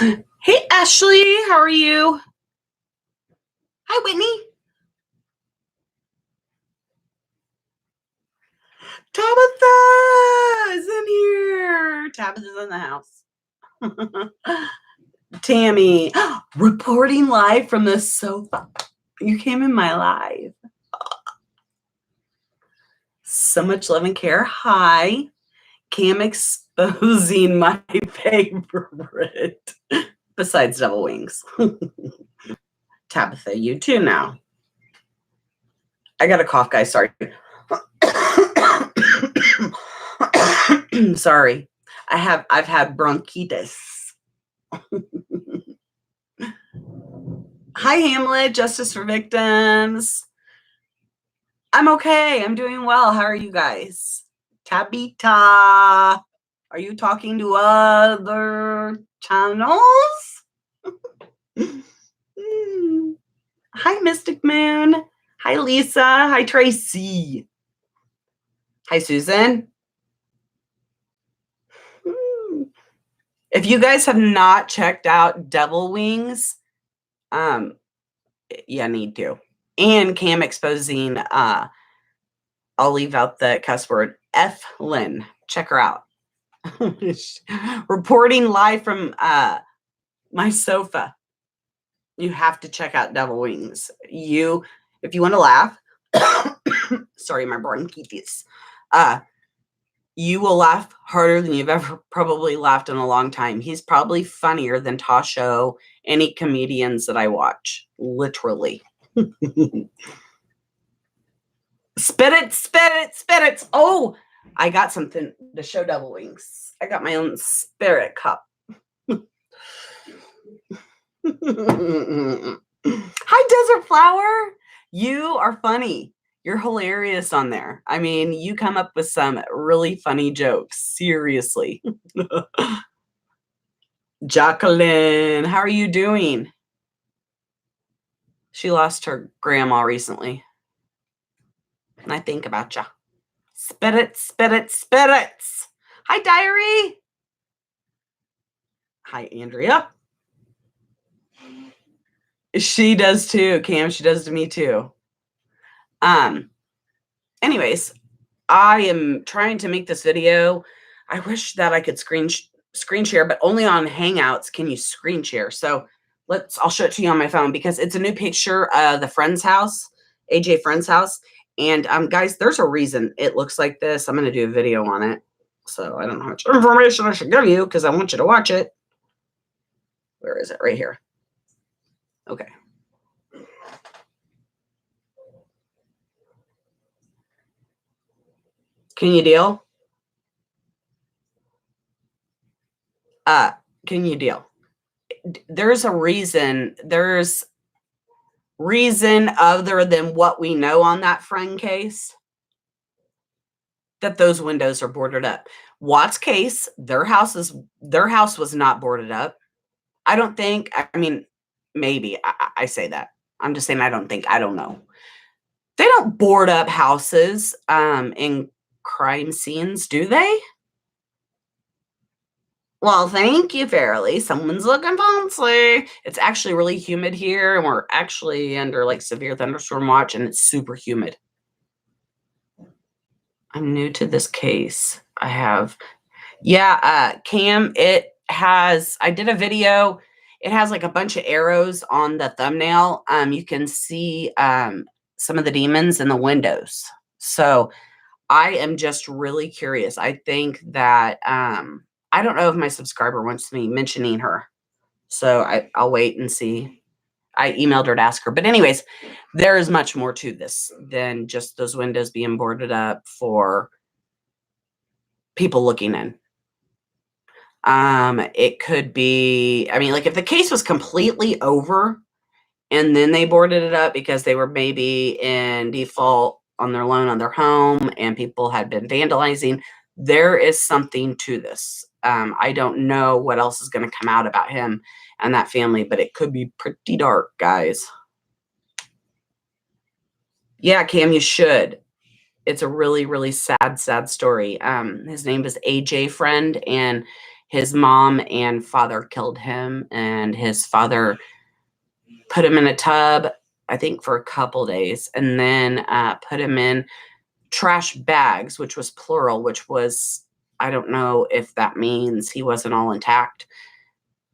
Hey, Ashley, how are you? Hi, Whitney. Tabitha is in here. Tabitha's in the house. Tammy, reporting live from the sofa. You came in my live. So much love and care. Hi. Cam exposing my favorite. Besides double wings. Tabitha, you too now. I got a cough, guys. Sorry. Sorry. I've had bronchitis. Hi, Hamlet, Justice for Victims. I'm okay. I'm doing well. How are you guys? Tabitha, are you talking to other channels? Hi, Mystic Moon. Hi, Lisa. Hi, Tracy. Hi, Susan. If you guys have not checked out Devil Wings, you need to. And Cam exposing, I'll leave out the cuss word, F. Lynn. Check her out. Reporting live from my sofa. You have to check out Devil Wings. If you want to laugh, sorry, my bronchitis. You will laugh harder than you've ever probably laughed in a long time. He's probably funnier than Tasho, any comedians that I watch. Literally. Spit it, spit it, spit it. Oh, I got something to show Devil Wings. I got my own spirit cup. Hi, Desert Flower. You are funny. You're hilarious on there. I mean, you come up with some really funny jokes. Seriously. Jacqueline, how are you doing? She lost her grandma recently. And I think about you. Spit it, spit it, spit it. Hi, Diary. Hi, Andrea. She does too, Cam. She does to me too. Anyways, I am trying to make this video. I wish that I could screen share, but only on Hangouts can you screen share. So I'll show it to you on my phone because it's a new picture of the friend's house, AJ Friend's house. And guys, there's a reason it looks like this. I'm going to do a video on it. So I don't know how much information I should give you because I want you to watch it. Where is it? Right here. Okay. Can you deal? Can you deal? There's a reason. There's reason other than what we know on that friend case that those windows are boarded up. Watt's case, their house was not boarded up. I don't think, I mean, maybe I say that. I'm just saying I don't think, I don't know. They don't board up houses in crime scenes, do they? Well, thank you, Fairly. Someone's looking fancy. It's actually really humid here, and we're actually under like severe thunderstorm watch, and it's super humid. I'm new to this case. Cam, I did a video. It has like a bunch of arrows on the thumbnail. You can see some of the demons in the windows. So I am just really curious. I think that I don't know if my subscriber wants me mentioning her. So I'll wait and see. I emailed her to ask her. But anyways, there is much more to this than just those windows being boarded up for people looking in. It could be, I mean, like if the case was completely over and then they boarded it up because they were maybe in default on their loan on their home and people had been vandalizing, there is something to this. I don't know what else is going to come out about him and that family, but it could be pretty dark, guys. Yeah, Cam, you should. It's a really, really sad story. His name is AJ Friend, and his mom and father killed him, and his father put him in a tub, I think for a couple days, and then put him in trash bags, which was plural, which was, I don't know if that means he wasn't all intact.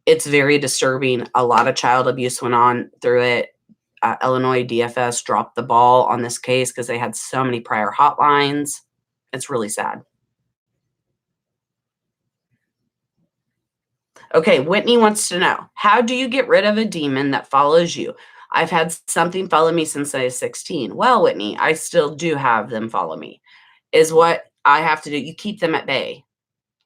It's very disturbing. A lot of child abuse went on through it. Illinois DFS dropped the ball on this case because they had so many prior hotlines. It's really sad. Okay, Whitney wants to know, how do you get rid of a demon that follows you? I've had something follow me since I was 16. Well, Whitney, I still do have them follow me. Is what I have to do. You keep them at bay.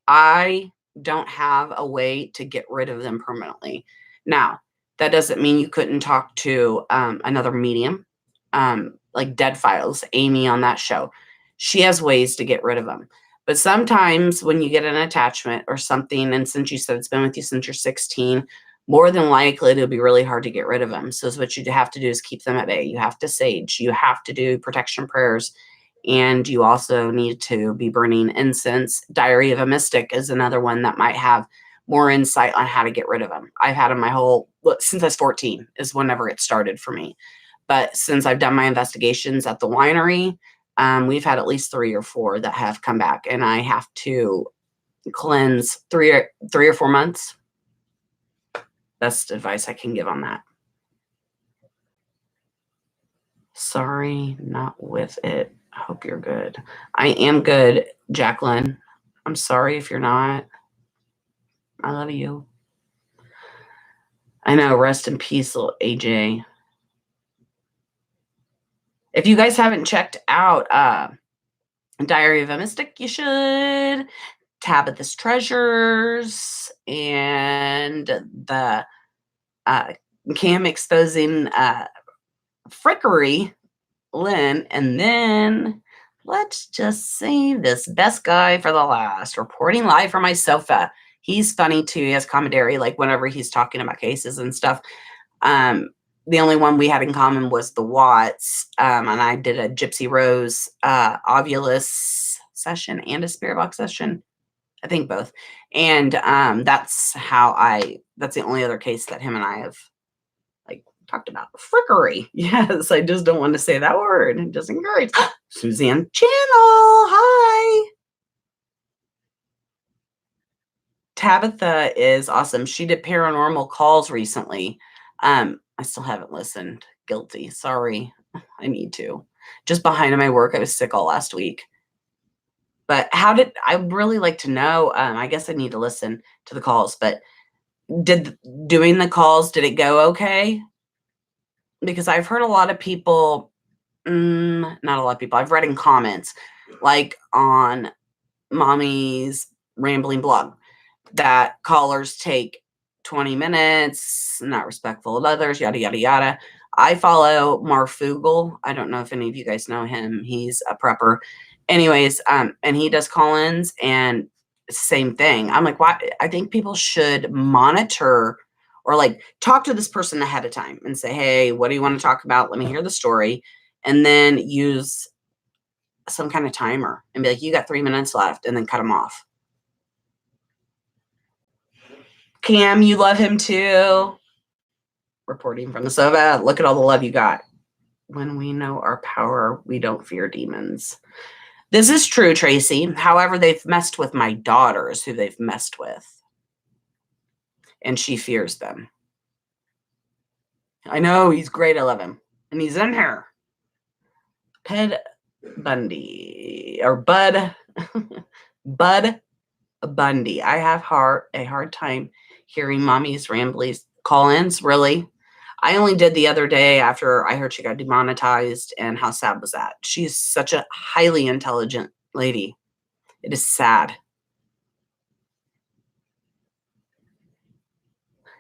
I don't have a way to get rid of them permanently. Now, that doesn't mean you couldn't talk to another medium, like Dead Files, Amy on that show. She has ways to get rid of them. But sometimes when you get an attachment or something, and since you said it's been with you since you're 16, more than likely it'll be really hard to get rid of them. So what you have to do is keep them at bay. You have to sage. You have to do protection prayers. And you also need to be burning incense. Diary of a Mystic is another one that might have more insight on how to get rid of them. I've had them since I was 14 is whenever it started for me. But since I've done my investigations at the winery, we've had at least 3 or 4 that have come back, and I have to cleanse 3 or 4 months. Best advice I can give on that. Sorry, not with it. I hope you're good. I am good, Jacqueline. I'm sorry if you're not. I love you. I know. Rest in peace, little AJ. If you guys haven't checked out Diary of a Mystic, you should. Tabitha's Treasures and the Cam exposing frickery, Lynn, and then let's just save this best guy for the last. Reporting live from my sofa. He's funny too. He has commentary, like whenever he's talking about cases and stuff. The only one we had in common was the Watts, and I did a Gypsy Rose Ovulus session and a Spirit Box session. I think both. And that's the only other case that him and I have talked about. Frickery. Yes, I just don't want to say that word. It just encourage. Suzanne Channel. Hi. Tabitha is awesome. She did paranormal calls recently. I still haven't listened. Guilty. Sorry. I need to. Just behind on my work. I was sick all last week. But I'd really like to know, I guess I need to listen to the calls, but doing the calls, did it go okay? Because I've heard a lot of people, not a lot of people, I've read in comments, like on Mommy's Rambling blog, that callers take 20 minutes, not respectful of others, yada, yada, yada. I follow Marfugal. I don't know if any of you guys know him. He's a prepper. Anyways, and he does call-ins, and same thing. I'm like, why? I think people should monitor or talk to this person ahead of time and say, hey, what do you want to talk about? Let me hear the story. And then use some kind of timer and be like, you got 3 minutes left, and then cut them off. Cam, you love him too. Reporting from the sofa. Look at all the love you got. When we know our power, we don't fear demons. This is true, Tracy. However, they've messed with my daughters, who they've messed with. And she fears them. I know, he's great. I love him. And he's in here. Bud Bundy. I have a hard time hearing Mommy's ramblies call-ins, really. I only did the other day after I heard she got demonetized, and how sad was that? She's such a highly intelligent lady. It is sad.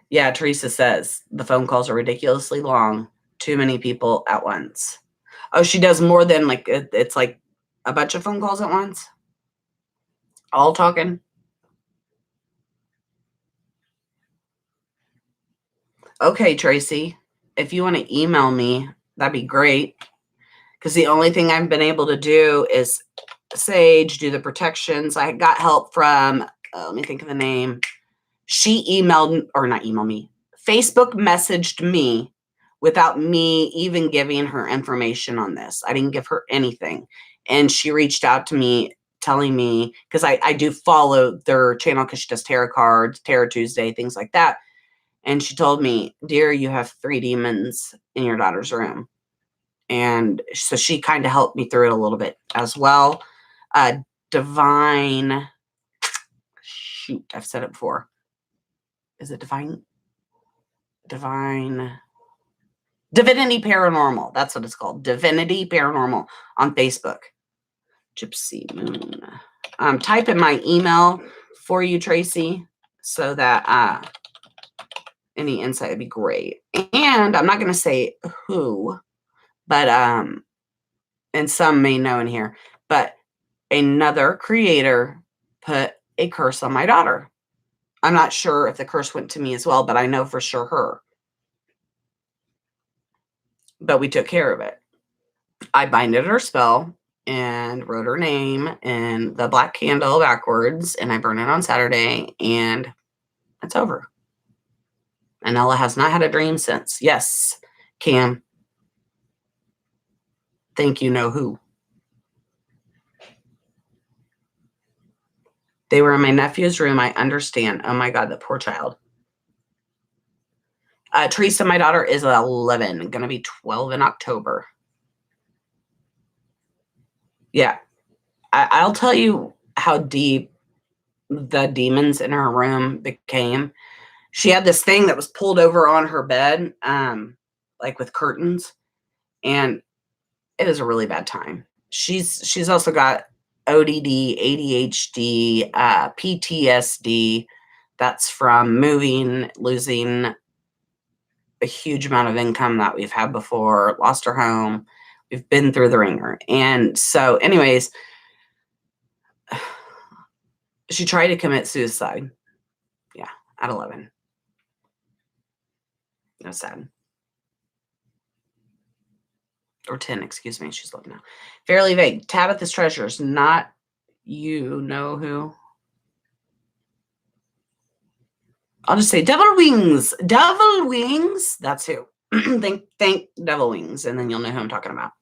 Yeah, Teresa says the phone calls are ridiculously long. Too many people at once. Oh, she does more than it's like a bunch of phone calls at once? All talking? Okay, Tracy, if you want to email me, that'd be great. Because the only thing I've been able to do is sage, do the protections. I got help from let me think of the name. She emailed, or not emailed me, Facebook messaged me without me even giving her information on this. I didn't give her anything. And she reached out to me telling me, because I do follow their channel because she does tarot cards, Tarot Tuesday, things like that. And she told me, dear, you have 3 demons in your daughter's room. And so she kind of helped me through it a little bit as well. Divine, shoot, I've said it before. Is it Divine? Divinity Paranormal. That's what it's called. Divinity Paranormal on Facebook. Gypsy Moon. Type in my email for you, Tracy, so that any insight would be great. And I'm not going to say who, but and some may know in here, but another creator put a curse on my daughter. I'm not sure if the curse went to me as well, but I know for sure her. But we took care of it. I binded her spell and wrote her name in the black candle backwards, and I burn it on Saturday, and it's over. And Ella has not had a dream since. Yes, Cam. Thank you, know who. They were in my nephew's room. I understand. Oh my God, the poor child. Teresa, my daughter, is 11, going to be 12 in October. Yeah. I'll tell you how deep the demons in her room became. She had this thing that was pulled over on her bed, like with curtains, and it was a really bad time. She's also got ODD, ADHD, PTSD. That's from moving, losing a huge amount of income that we've had before, lost her home. We've been through the ringer. And so, anyways, she tried to commit suicide. Yeah, at 11. That was sad. Or 10, excuse me. She's 11 now. Fairly vague. Tabitha's Treasures, not you know who. I'll just say Devil Wings. Devil Wings. That's who. think Devil Wings, and then you'll know who I'm talking about.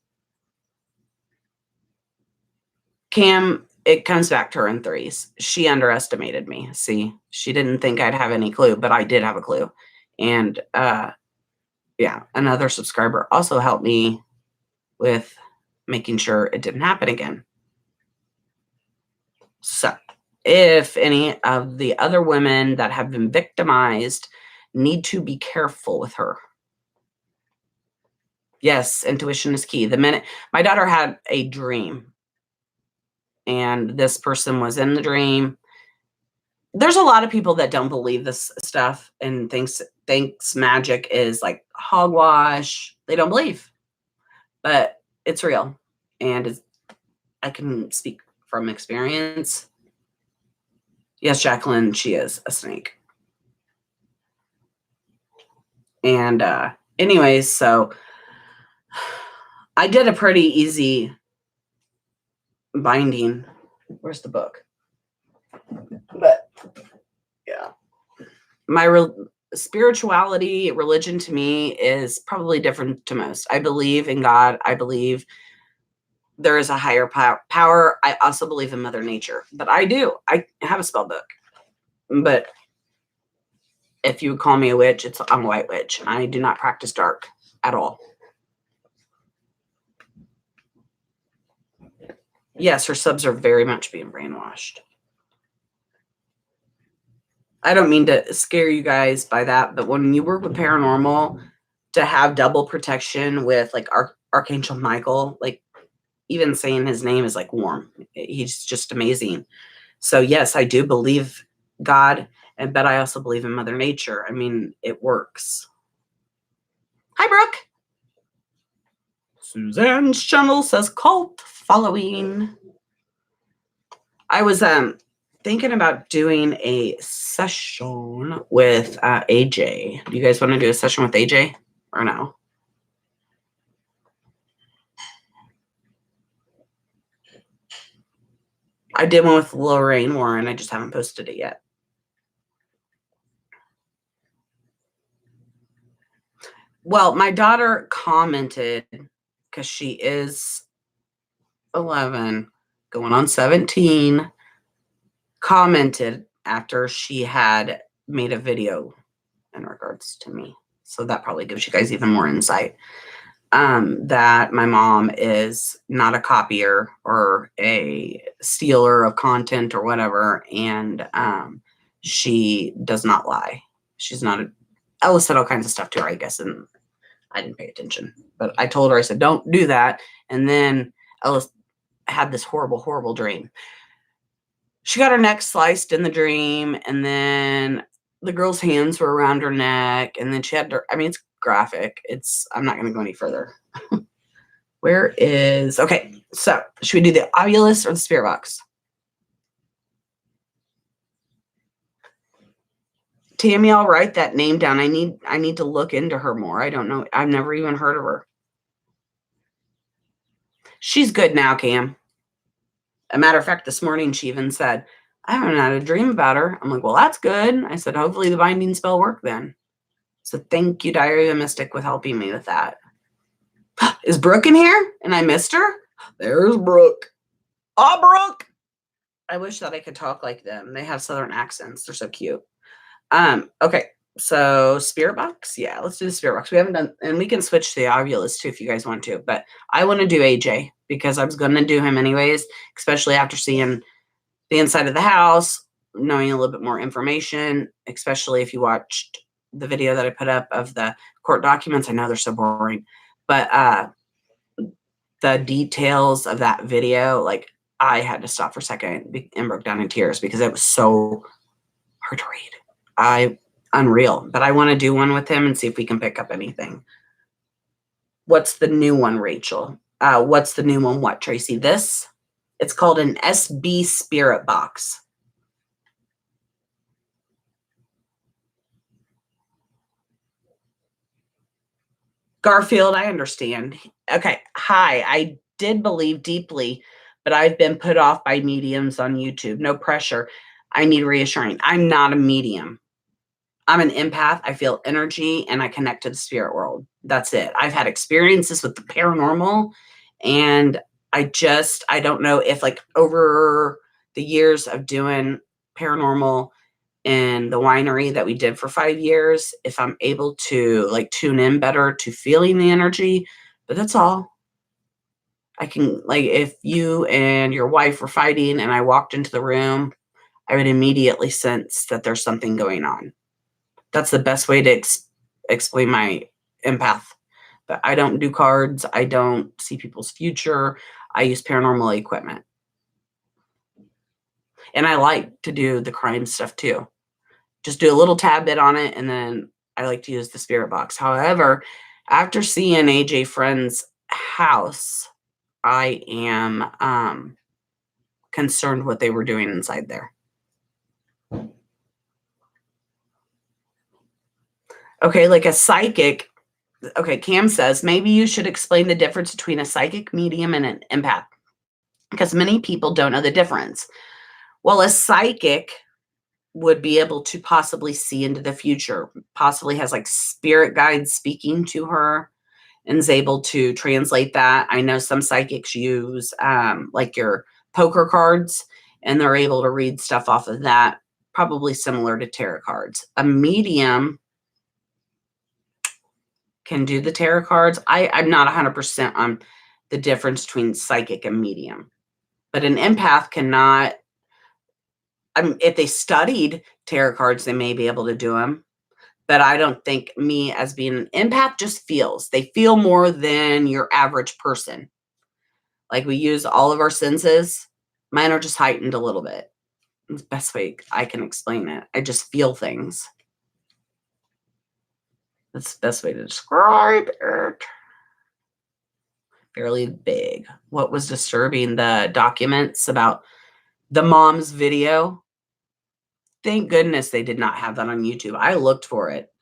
Cam, it comes back to her in 3s. She underestimated me. See, she didn't think I'd have any clue, but I did have a clue. And yeah, another subscriber also helped me with making sure it didn't happen again. So if any of the other women that have been victimized need to be careful with her. Yes, intuition is key. The minute my daughter had a dream and this person was in the dream, there's a lot of people that don't believe this stuff and thinks magic is like hogwash. They don't believe, but it's real. And I can speak from experience. Yes, Jacqueline, she is a snake. And anyways, so I did a pretty easy binding. Where's the book? But yeah, my spirituality, religion to me is probably different to most. I believe in God. I believe there is a higher power. I also believe in Mother Nature, but I have a spell book. But if you would call me a witch, I'm a white witch. I do not practice dark at all. Yes, her subs are very much being brainwashed. I don't mean to scare you guys by that, but when you work with paranormal, to have double protection with like Archangel Michael, like even saying his name is like warm. He's just amazing. So yes, I do believe God, but I also believe in Mother Nature. I mean, it works. Hi, Brooke. Suzanne's channel says cult following. I was thinking about doing a session with AJ. Do you guys want to do a session with AJ or no? I did one with Lorraine Warren. I just haven't posted it yet. Well, my daughter commented because she is 11, going on 17, commented after she had made a video in regards to me. So that probably gives you guys even more insight. That my mom is not a copier or a stealer of content or whatever, and she does not lie. She's not a. Ella said all kinds of stuff to her, I guess, and I didn't pay attention. But I told her, I said, don't do that. And then Ella had this horrible, horrible dream. She got her neck sliced in the dream, and then the girl's hands were around her neck, and then she had her, I mean, it's graphic. I'm not going to go any further. Where is, okay, so should we do the Ovilus or the spirit box? Tammy, I'll write that name down. I need to look into her more. I don't know. I've never even heard of her. She's good now, Cam. A matter of fact, this morning she even said, I haven't had a dream about her. I'm like, well, that's good. I said, hopefully the binding spell worked then. So thank you, Diary of a Mystic, with helping me with that. Is Brooke in here? And I missed her? There's Brooke. Oh, Brooke. I wish that I could talk like them. They have Southern accents. They're so cute. Okay. So spirit box. Yeah, let's do the spirit box. We haven't done, and we can switch to the Ovilus too if you guys want to, but I want to do AJ because I was going to do him anyways, especially after seeing the inside of the house, knowing a little bit more information, especially if you watched the video that I put up of the court documents. I know they're so boring, but the details of that video, like I had to stop for a second and broke down in tears because it was so hard to read. Unreal, but I want to do one with him and see if we can pick up anything. What's the new one, Rachel? What's the new one? What, Tracy? This? It's called an SB Spirit Box. Garfield, I understand. Okay. Hi. I did believe deeply, but I've been put off by mediums on YouTube. No pressure. I need reassuring. I'm not a medium. I'm an empath. I feel energy and I connect to the spirit world. That's it. I've had experiences with the paranormal, and I don't know if like over the years of doing paranormal in the winery that we did for 5 years, if I'm able to like tune in better to feeling the energy, but that's all. I can, like, if you and your wife were fighting and I walked into the room, I would immediately sense that there's something going on. That's the best way to explain my empath. But I don't do cards. I don't see people's future. I use paranormal equipment. And I like to do the crime stuff too. Just do a little tad bit on it, and then I like to use the spirit box. However, after seeing AJ Freund's house, I am concerned what they were doing inside there. Okay, like a psychic. Okay, Cam says, maybe you should explain the difference between a psychic medium and an empath, because many people don't know the difference. Well, a psychic would be able to possibly see into the future, possibly has like spirit guides speaking to her and is able to translate that. I know some psychics use like your poker cards, and they're able to read stuff off of that, probably similar to tarot cards. A medium can do the tarot cards. I'm not 100% on the difference between psychic and medium, but an empath cannot. I mean, if they studied tarot cards, they may be able to do them, but I don't think me as being an empath just feels. They feel more than your average person. Like we use all of our senses. Mine are just heightened a little bit. It's the best way I can explain it. I just feel things. That's the best way to describe it. Fairly big. What was disturbing? The documents about the mom's video. Thank goodness they did not have that on YouTube. I looked for it.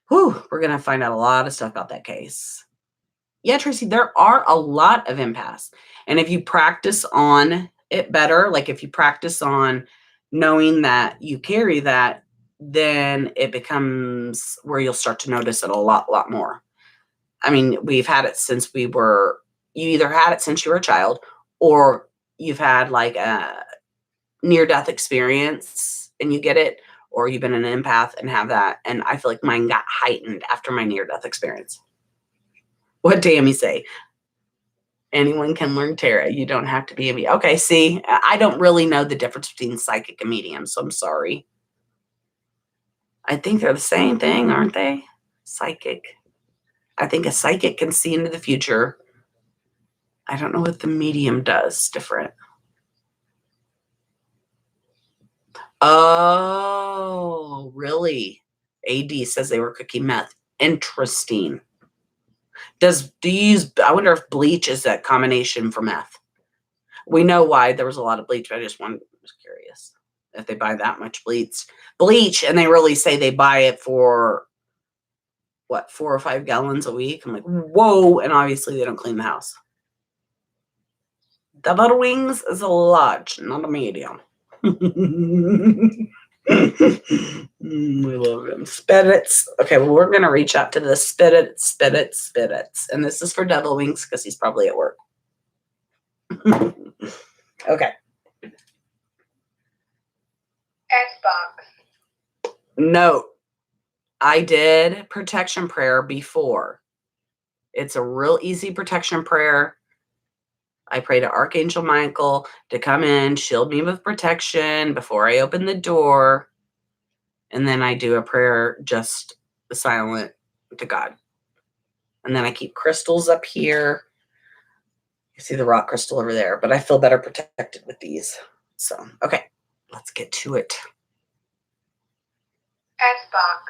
Whew, we're going to find out a lot of stuff about that case. Yeah, Tracy, there are a lot of empaths. And if you practice on it better. Like if you practice on knowing that you carry that, then it becomes where you'll start to notice it a lot more. I mean, we've had it since you either had it since you were a child, or you've had like a near-death experience and you get it, or you've been an empath and have that. And I feel like mine got heightened after my near-death experience. What Tammy say? Anyone can learn tarot. You don't have to be a medium. Okay, see, I don't really know the difference between psychic and medium, so I'm sorry. I think they're the same thing, aren't they? Psychic. I think a psychic can see into the future. I don't know what the medium does different. Oh, really? AD says they were cooking meth. Interesting. Do you use, I wonder if bleach is that combination for meth. We know why there was a lot of bleach. I was curious if they buy that much bleach, and they really say they buy it for what, 4 or 5 gallons a week. I'm like, whoa. And obviously they don't clean the house. Double wings is a large, not a medium. We love them. Spirits. Okay, well, we're going to reach out to the spirits. And this is for double wings because he's probably at work. Okay. Xbox. Note, I did protection prayer before. It's a real easy protection prayer. I pray to Archangel Michael to come in, shield me with protection before I open the door. And then I do a prayer just silent to God. And then I keep crystals up here. You see the rock crystal over there, but I feel better protected with these. So, okay, let's get to it. Xbox.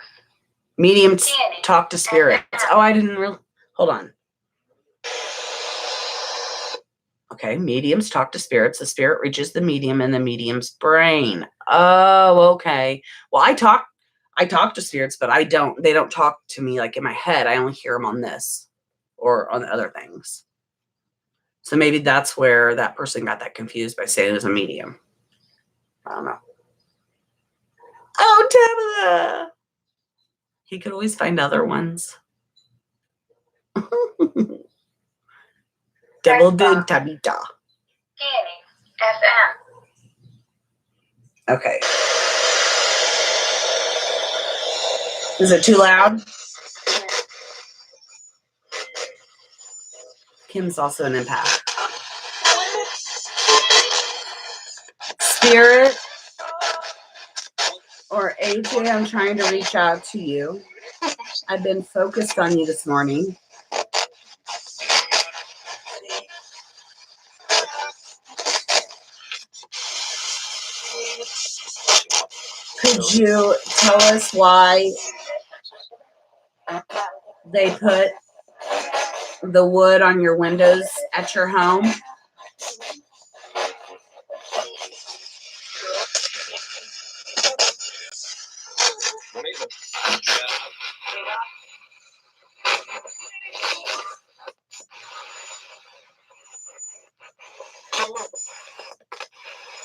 Mediums talk to spirits. Oh, I didn't really. Hold on. Okay, mediums talk to spirits. The spirit reaches the medium in the medium's brain. Oh, okay. Well, I talk to spirits, but they don't talk to me like in my head. I only hear them on this or on the other things. So maybe that's where that person got that confused by saying it was a medium. I don't know. Oh, Tabitha! He could always find other ones. Devil did Tabitha. FM. Okay. Is it too loud? Kim's also an empath. Spirit or AJ, I'm trying to reach out to you. I've been focused on you this morning. Could you tell us why they put the wood on your windows at your home?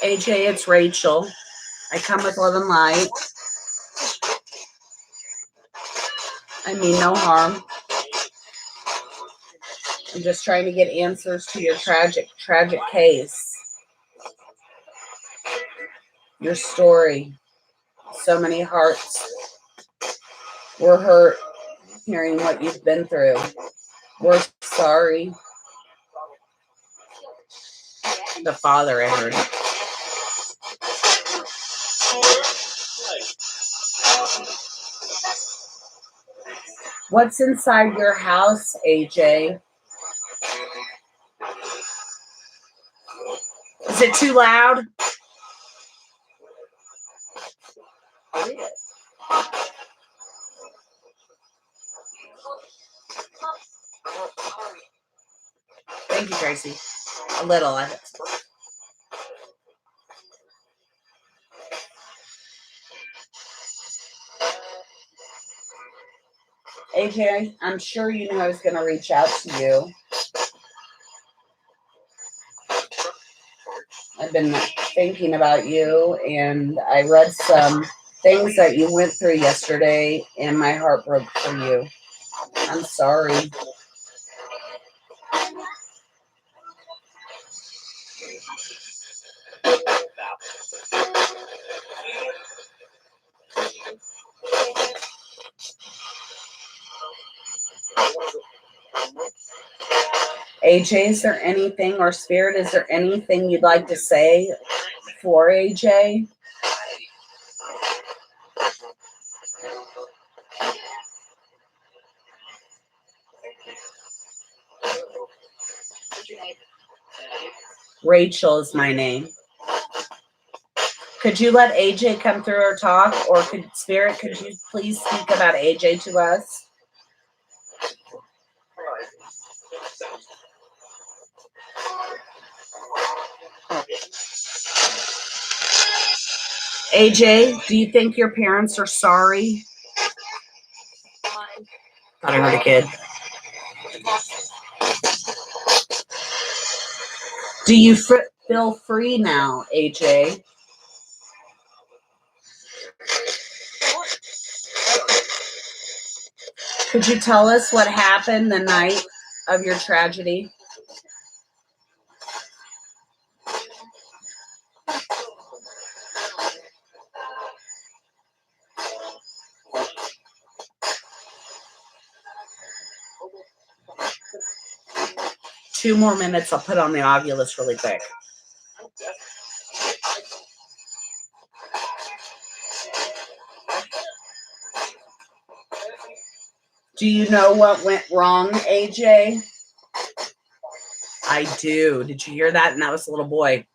AJ, it's Rachel. I come with love and light. I mean no harm. I'm just trying to get answers to your tragic case. Your story. So many hearts were hurt hearing what you've been through. We're sorry. The father, I heard. What's inside your house, AJ? Is it too loud? Thank you, Tracy. A little. AJ, I'm sure you knew I was going to reach out to you. I've been thinking about you, and I read some things that you went through yesterday, and my heart broke for you. I'm sorry. AJ, is there anything, or Spirit, is there anything you'd like to say for AJ? Rachel is my name. Could you let AJ come through or talk? Or Spirit, could you please speak about AJ to us? AJ, do you think your parents are sorry? I don't know the kid. Do you feel free now, AJ? Could you tell us what happened the night of your tragedy? Two more minutes. I'll put on the Ovilus really quick. Do you know what went wrong, AJ? I do. Did you hear that? And that was a little boy.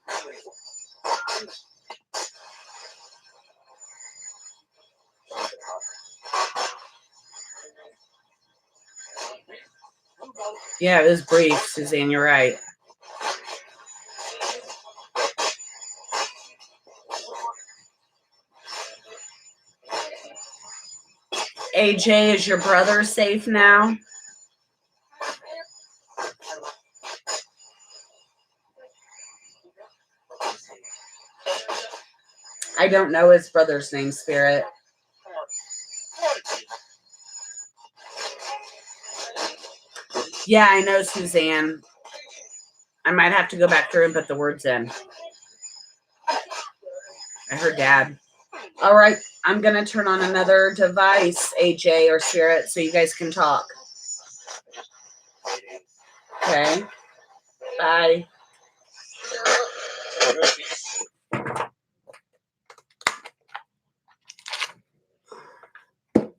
Yeah, it was brief, Suzanne. You're right. AJ, is your brother safe now? I don't know his brother's name, Spirit. Yeah, I know, Suzanne. I might have to go back through and put the words in. I heard Dad. All right, I'm going to turn on another device, AJ or Spirit, so you guys can talk. Okay. Bye.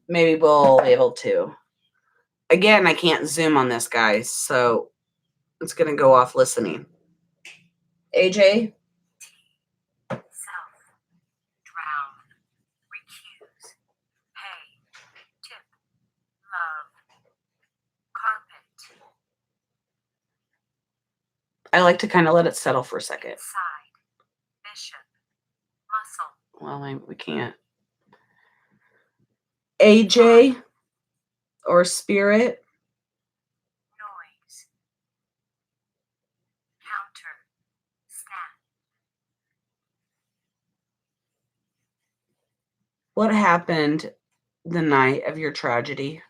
Maybe we'll be able to. Again, I can't zoom on this, guys, so it's going to go off listening. AJ? I like to kind of let it settle for a second. Well, we can't. AJ or Spirit? What happened the night of your tragedy?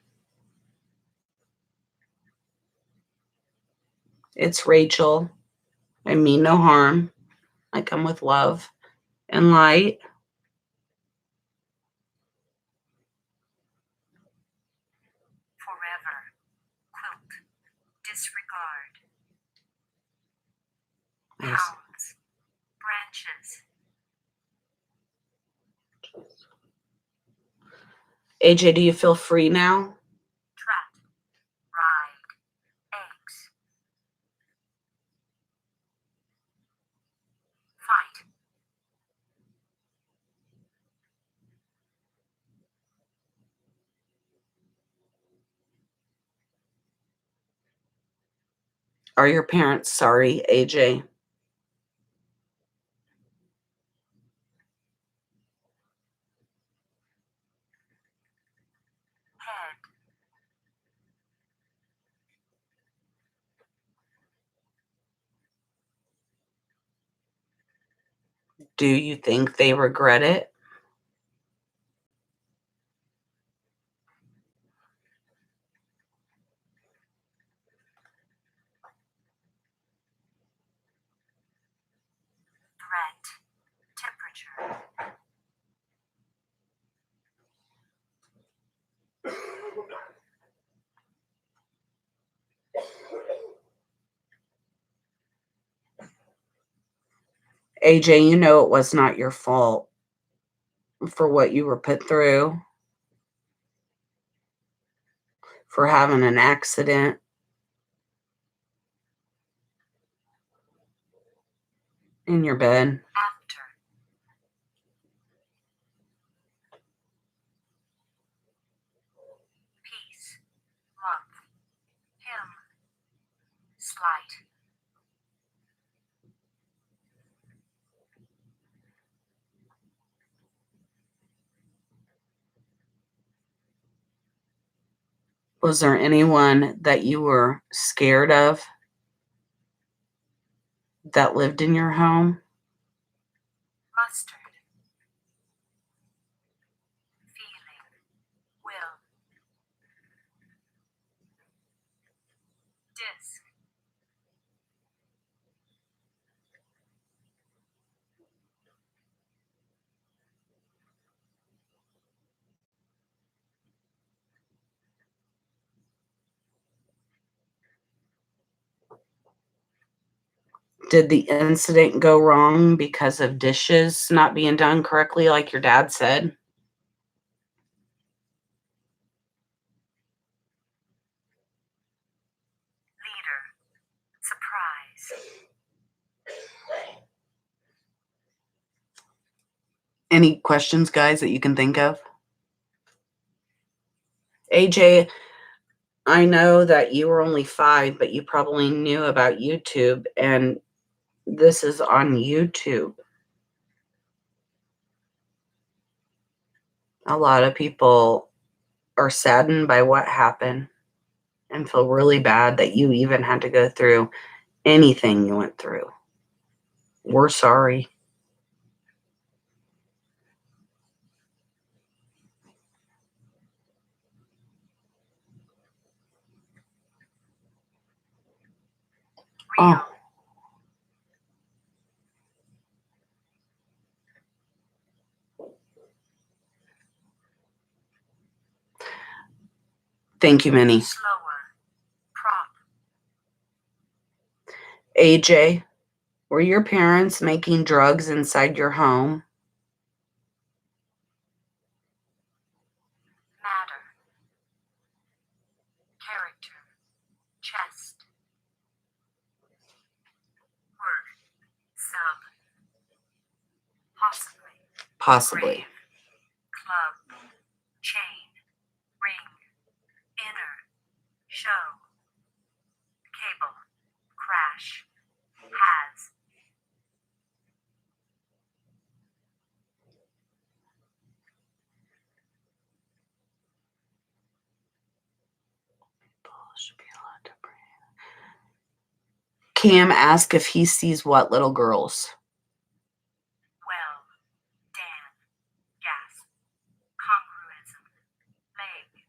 It's Rachel. I mean no harm. I come with love and light. Forever. Quilt. Disregard. Pounds. Branches. AJ, do you feel free now? Trap. Ride. Eggs. Fight. Are your parents sorry, AJ? Head. Do you think they regret it? Threat. Temperature. AJ, you know it was not your fault for what you were put through, for having an accident in your bed. After. Peace. Month. Him. Slight. Was there anyone that you were scared of that lived in your home? Mustard. Feeling. Will. Disc. Did the incident go wrong because of dishes not being done correctly, like your dad said? Leader. Surprise. Any questions, guys, that you can think of? AJ, I know that you were only 5, but you probably knew about YouTube, and this is on YouTube. A lot of people are saddened by what happened and feel really bad that you even had to go through anything you went through. We're sorry. Real. Oh, thank you, Minnie. Slower. Prop. AJ, were your parents making drugs inside your home? Matter. Character. Chest. Word. Sub. Possibly. Possibly. Grave. Club. Chain. Ring. Inner. Show. Cable. Crash. Has. Cam asked if he sees what little girls? Well. Dan. Gas. Congruism. Leg.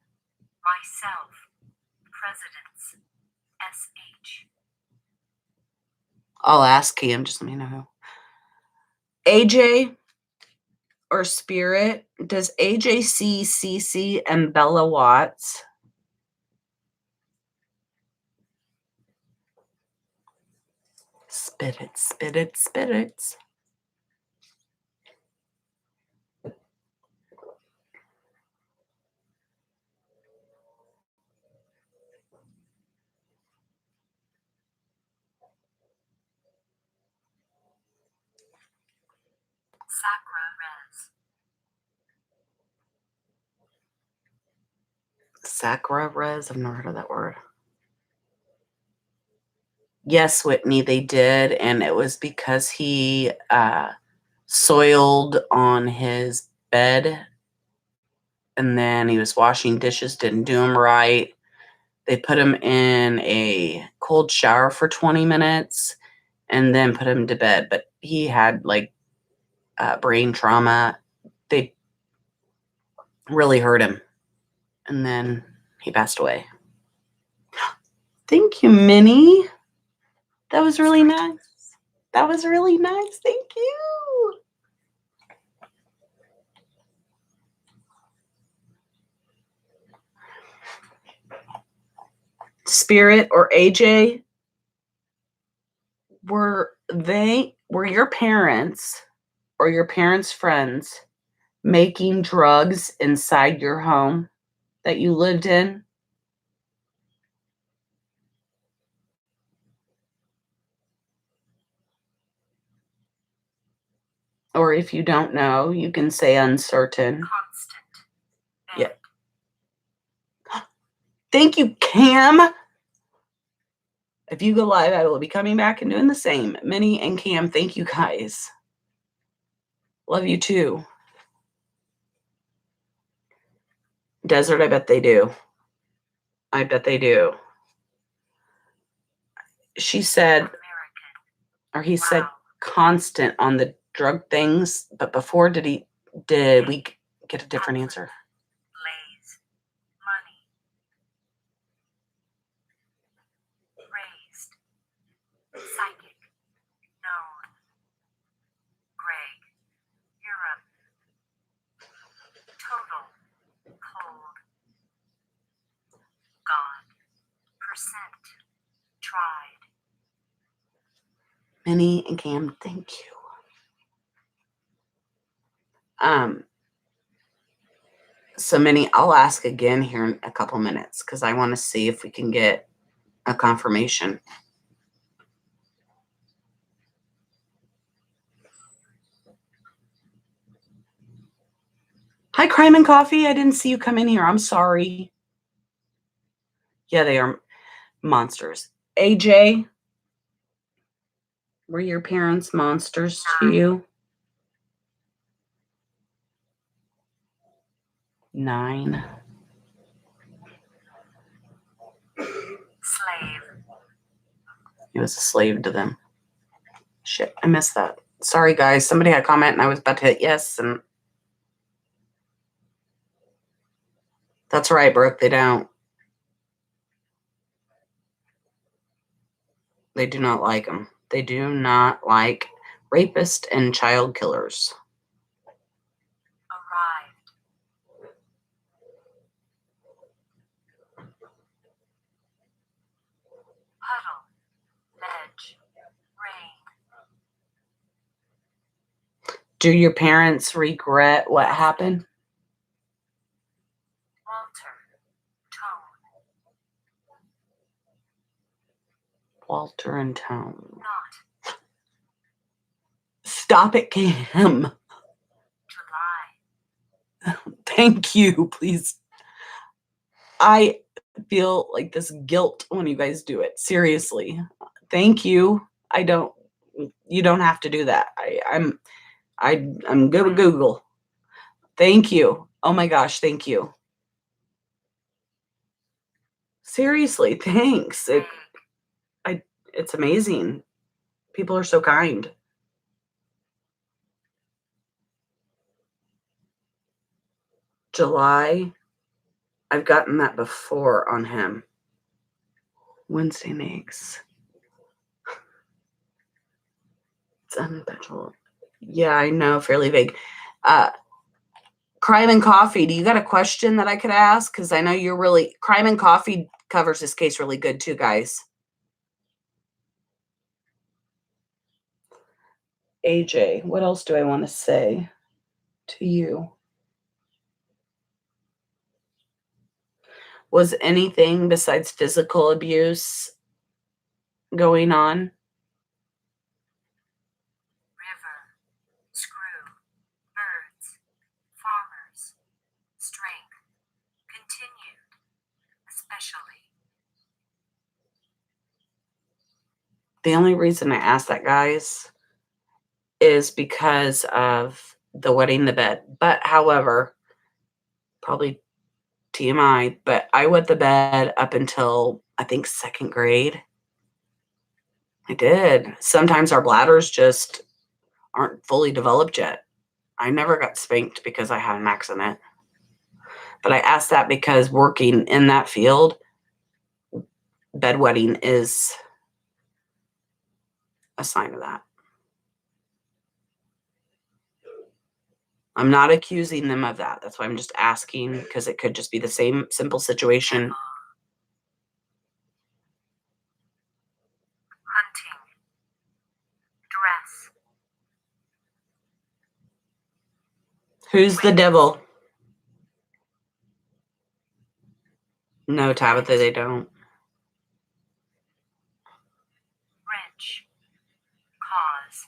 Myself. Presidents. SH. I'll ask Cam, just let me know who. AJ or Spirit, does AJ see Cece and Bella Watts? Spit it, spit it, spit it. Sacra res. Sacra res? I've never heard of that word. Yes, Whitney, they did, and it was because he soiled on his bed, and then he was washing dishes, didn't do them right. They put him in a cold shower for 20 minutes and then put him to bed, but he had like brain trauma. They really hurt him. And then he passed away. Thank you, Minnie. That was really nice. That was really nice. Thank you. Spirit or AJ, were your parents or your parents' friends making drugs inside your home that you lived in? Or if you don't know, you can say uncertain. Constant. Yeah. Thank you, Cam. If you go live, I will be coming back and doing the same. Minnie and Cam, thank you guys. Love you too. Desert, I bet they do. I bet they do. She said, American. or he said, constant on the drug things, but before did we get a different answer? Lays. Money. Raised. Psychic. Known. Greg. Europe. Total. Cold. God. Percent. Tried. Minnie and Cam, thank you. So Minnie, I'll ask again here in a couple minutes because I want to see if we can get a confirmation. Hi, Crime and Coffee. I didn't see you come in here. I'm sorry. Yeah, they are monsters. AJ, were your parents monsters to you? 9. Slave. He was a slave to them. Shit, I missed that. Sorry, guys. Somebody had a comment and I was about to hit yes, and that's right, Brooke. They don't. They do not like them. They do not like rapists and child killers. Arrived. Puddle. Ledge. Rain. Do your parents regret what happened? Walter. Tone. Walter and Tone. Not. Stop it, Cam. July. Thank you, please. I feel like this guilt when you guys do it. Seriously. Thank you. You don't have to do that. I'm good with Google. Thank you. Oh my gosh, thank you. Seriously, thanks. It's amazing. People are so kind. July. I've gotten that before on him. Wednesday makes. It's unbelievable. Yeah, I know, fairly vague. Crime and Coffee, do you got a question that I could ask? Because I know you're really... Crime and Coffee covers this case really good too, guys. AJ, what else do I want to say to you? Was anything besides physical abuse going on? River. Screw. Birds. Farmers. Strength. Continued. Especially. The only reason I asked that, guys, is because of the wetting the bed. But however, probably TMI, but I wet the bed up until I think 2nd grade. I did. Sometimes our bladders just aren't fully developed yet. I never got spanked because I had an accident. But I asked that because working in that field, bedwetting is a sign of that. I'm not accusing them of that. That's why I'm just asking, because it could just be the same simple situation. Hunting. Dress. Who's the devil? No, Tabitha, they don't. Wrench. Cause.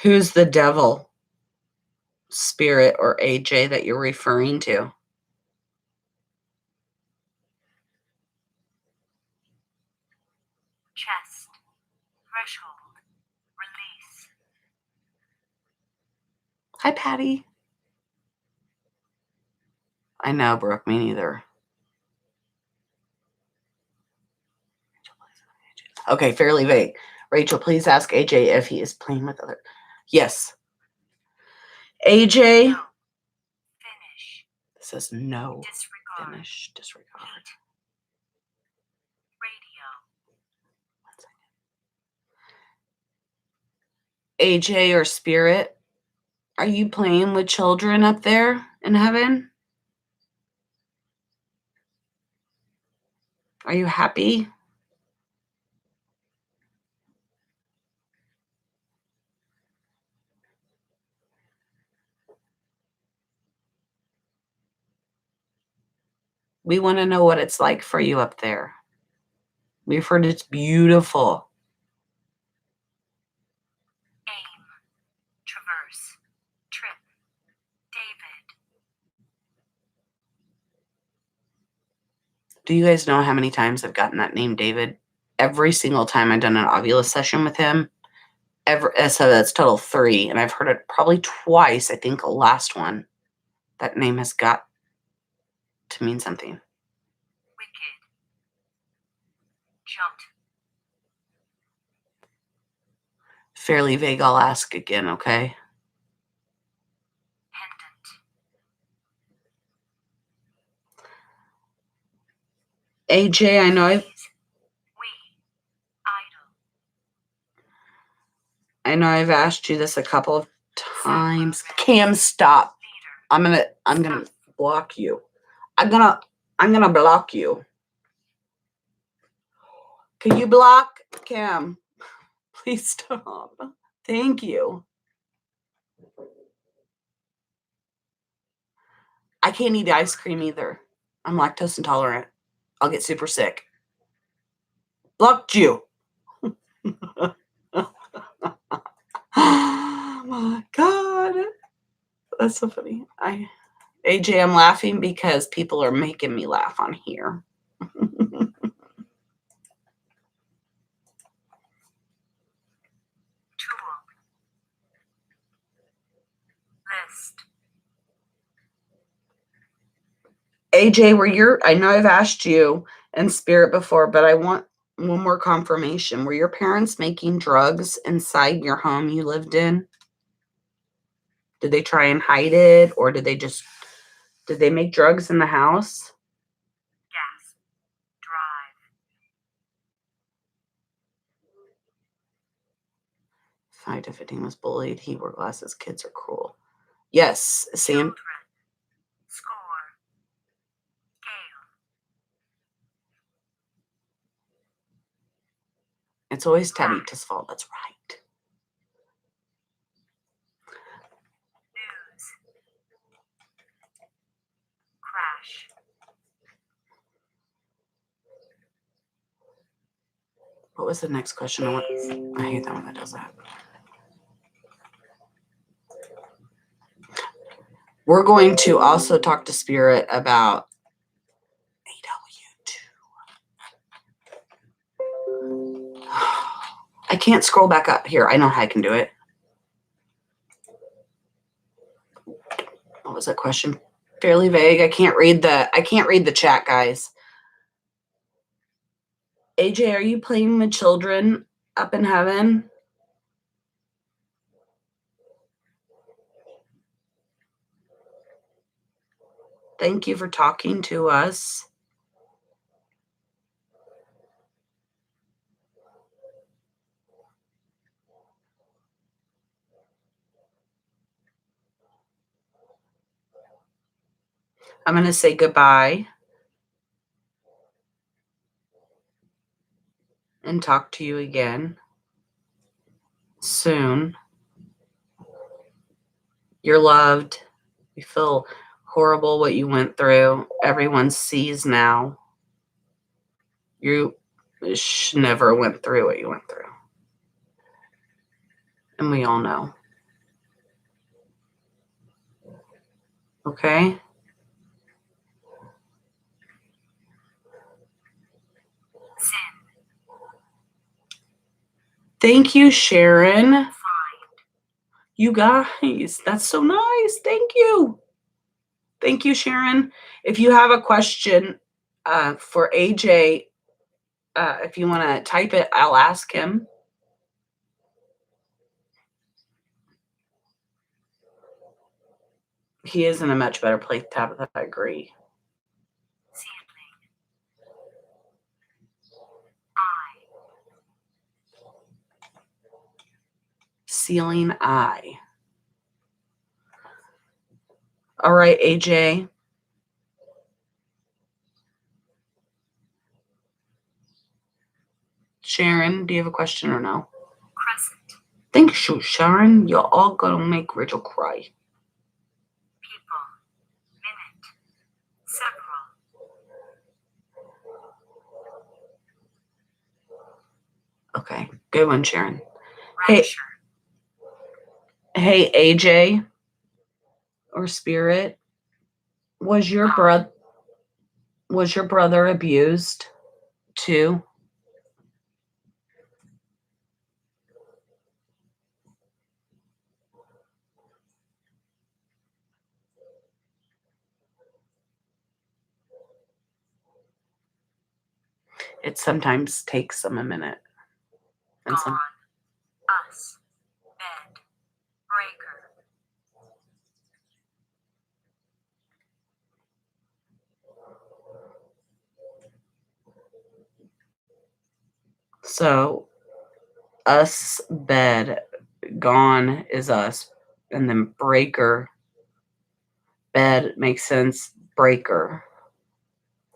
Who's the devil, Spirit, or AJ that you're referring to? Chest. Threshold. Release. Hi, Patty. I know, Brooke, me neither. Okay, fairly vague. Rachel, please ask AJ if he is playing with other. Yes. AJ. No. Finish. Says no. Disregard. Finish. Disregard. Radio. 1 second. AJ or Spirit, are you playing with children up there in heaven? Are you happy? We want to know what it's like for you up there. We've heard it's beautiful. Aim. Traverse. Trip. David. Do you guys know how many times I've gotten that name, David? Every single time I've done an Ovilus session with him. So that's total 3. And I've heard it probably twice. I think the last one. That name has got to mean something. Wicked. Jumped. Fairly vague. I'll ask again, okay? Pendant. AJ, I know I've asked you this a couple of times. Cam, stop. I'm gonna block you. I'm gonna block you. Can you block Cam? Please stop. Thank you. I can't eat ice cream either. I'm lactose intolerant. I'll get super sick. Blocked you. Oh my God. That's so funny. AJ, I'm laughing because people are making me laugh on here. Tool. List. AJ, I know I've asked you in Spirit before, but I want one more confirmation. Were your parents making drugs inside your home you lived in? Did they try and hide it, or did they make drugs in the house? Gas. Drive. Fight if Fitting was bullied. He wore glasses. Kids are cruel. Yes, Sam. Children. Score. Gale. It's always Tabitha's fault. That's right. News. Crash. What was the next question? I hate that one that does that. We're going to also talk to Spirit about AW2. I can't scroll back up here. I know how I can do it. What was that question? Fairly vague. I can't read the chat, guys. AJ, are you playing with children up in heaven? Thank you for talking to us. I'm going to say goodbye and talk to you again soon. You're loved. You feel horrible what you went through. Everyone sees now. You never went through what you went through. And we all know. Okay? Thank you, Sharon. Find. You guys, that's so nice. Thank you. Thank you, Sharon. If you have a question for AJ, if you want to type it, I'll ask him. He is in a much better place, Tabitha. I agree. Ceiling eye. All right, AJ. Sharon, do you have a question or no? Crescent. Thank you, Sharon. You're all gonna make Rachel cry. People. Minute. Several. Okay, good one, Sharon. Rapture. Hey, AJ or Spirit, was your brother abused too? It sometimes takes them a minute. And Gone. Us. Bed. Breaker. So us, bed, gone is us, and then breaker, bed makes sense, breaker.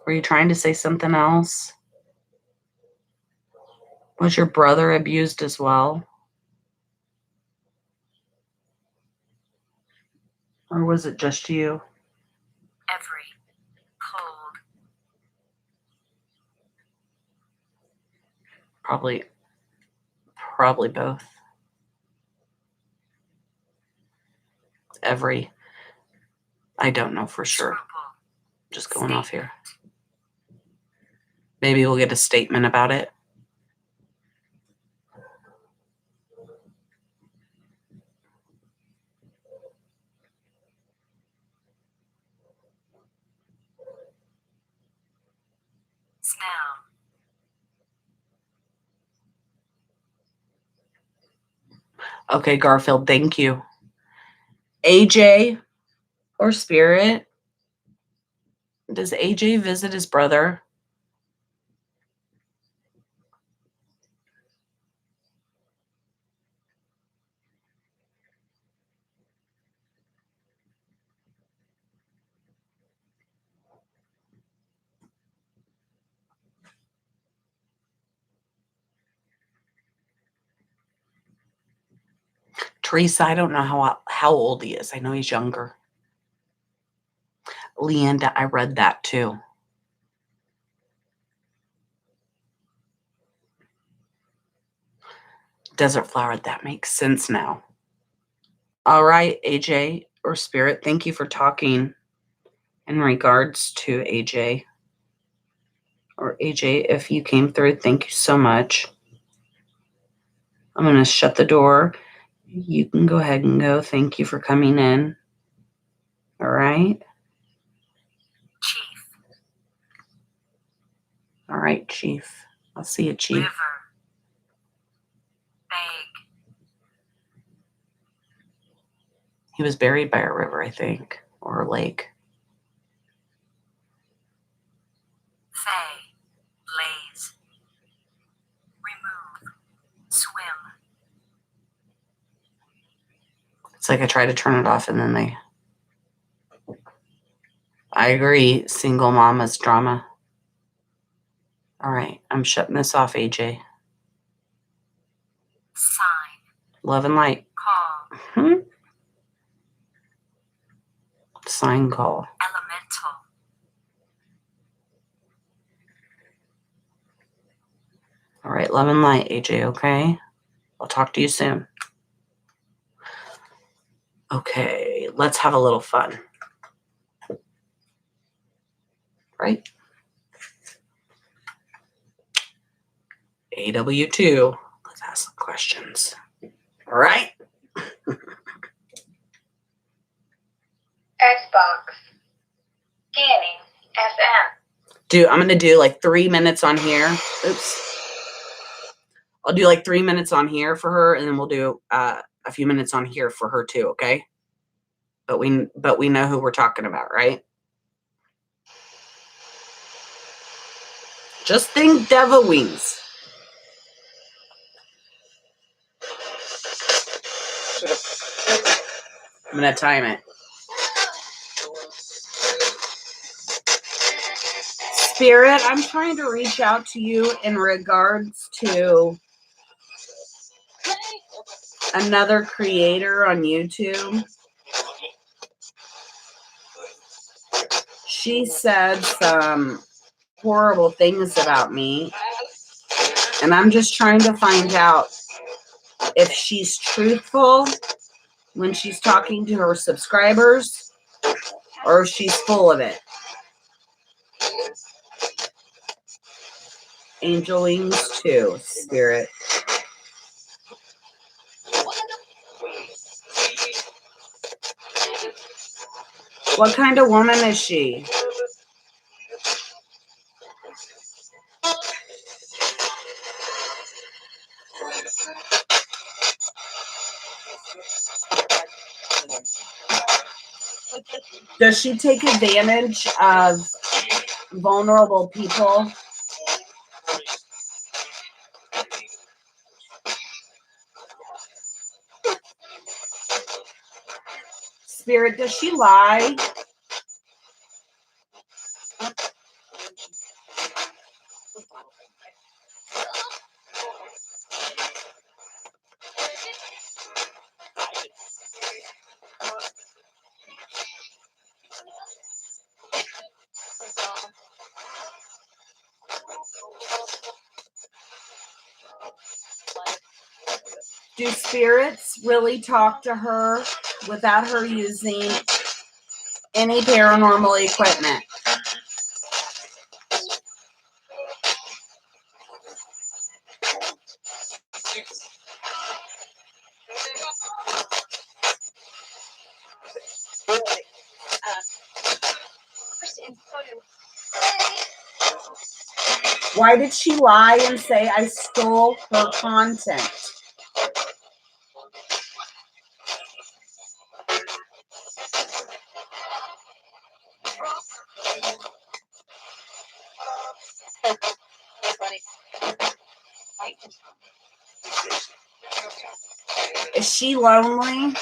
Were you trying to say something else? Was your brother abused as well? Or was it just you? Every. Cold. Probably both. Every. I don't know for sure. Scruple. Just going off here. Maybe we'll get a statement about it. Smell. Okay, Garfield, thank you. AJ or Spirit? Does AJ visit his brother? Teresa, I don't know how old he is. I know he's younger. Leanda, I read that too. Desert flower, that makes sense now. All right, AJ or Spirit, thank you for talking in regards to AJ. Or AJ, if you came through, thank you so much. I'm going to shut the door. You can go ahead and go. Thank you for coming in. All right. Chief. All right, Chief. I'll see it, Chief. River. Bag. He was buried by a river, I think, or a lake. Fay. Blaze. Remove. Swim. It's like I try to turn it off and then they... I agree. Single mama's drama. All right. I'm shutting this off, AJ. Sign. Love and light. Call. Sign call. Elemental. All right. Love and light, AJ. Okay. I'll talk to you soon. Okay. Let's have a little fun. Right? AW2. Let's ask some questions. All right. Xbox. Scanning. FM. Dude, I'm going to do like 3 minutes on here. Oops. I'll do like 3 minutes on here for her, and then we'll do a few minutes on here for her too, okay? But we know who we're talking about, right? Just think devil wings. I'm going to time it. Spirit, I'm trying to reach out to you in regards to another creator on YouTube. She said some horrible things about me, and I'm just trying to find out if she's truthful when she's talking to her subscribers or if she's full of it. Angel wings too, Spirit. What kind of woman is she? Does she take advantage of vulnerable people? Spirit, does she lie? Do spirits really talk to her without her using any paranormal equipment? Why did she lie and say I stole her content? Is she lonely?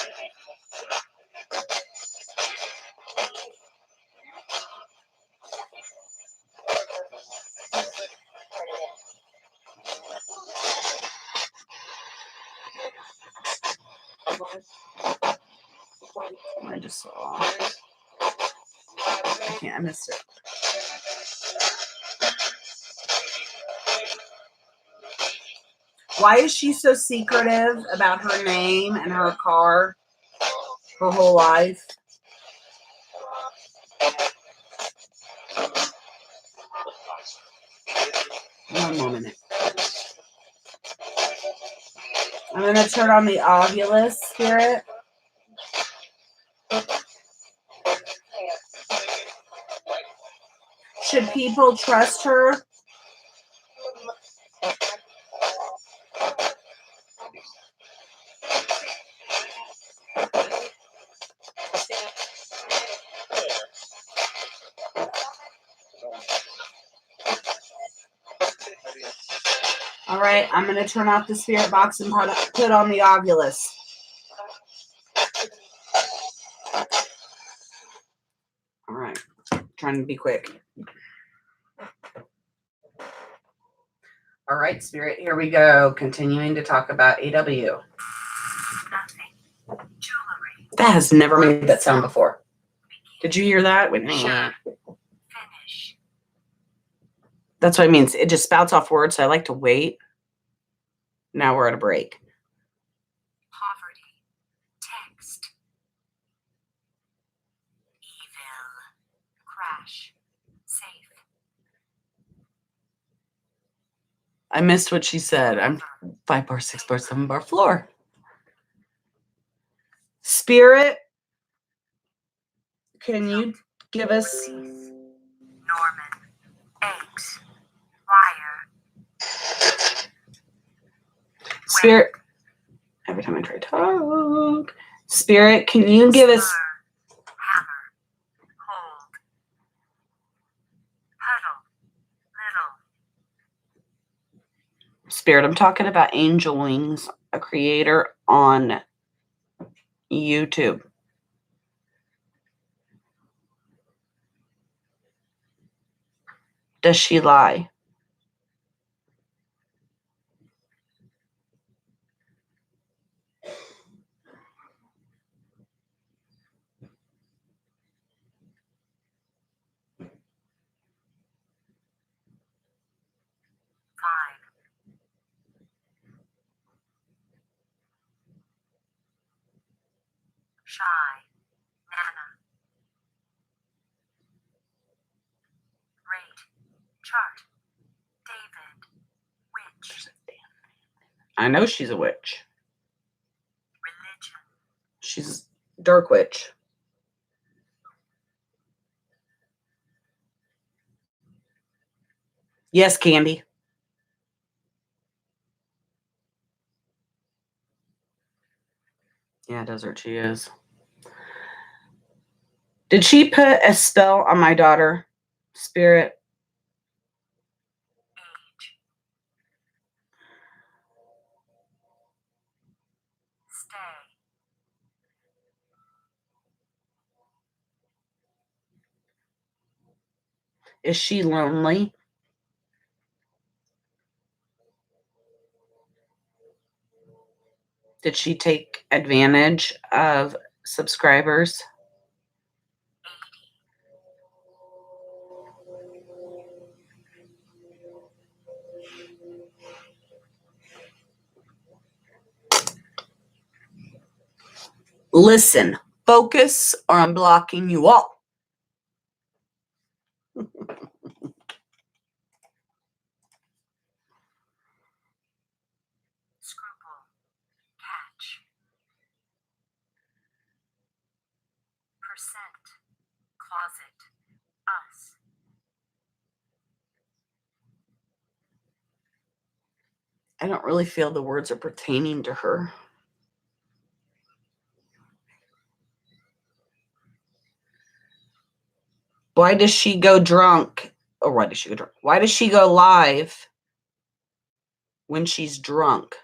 I just saw. I can't, I missed it. Why is she so secretive about her name and her car her whole life? One moment. I'm going to turn on the Ovilus, Spirit. Should people trust her? All right, I'm going to turn off the spirit box and put on the Ovilus. All right, trying to be quick. All right, Spirit, here we go. Continuing to talk about AW. Nothing. Jewelry. That has never made that sound before. Did you hear that? Finish. That's what it means. It just spouts off words, so I like to wait. Now we're at a break. Poverty. Text. Evil. Crash. Safe. I missed what she said. I'm 5 bar, 6 bar, 7 bar floor. Spirit, can you give us... Norman. Eggs. Wire. Spirit, every time I try to talk. Spirit, can you give us... Spur. Hammer. Hold. Puddle. Little. Spirit, I'm talking about Angel Wings, a creator on YouTube. Does she lie? Five. Shy. Nana. Rate. Chart. David. Witch. I know she's a witch. Religion. She's dark witch. Yes, Candy. Yeah, desert she is. Did she put a spell on my daughter, Spirit? Age. Stay. Is she lonely? Did she take advantage of subscribers? 80. Listen, focus, or I'm blocking you all. Scruple. Catch. Percent. Closet. Us. I don't really feel the words are pertaining to her. Why does she go drunk? Or why does she go drunk? Why does she go live when she's drunk?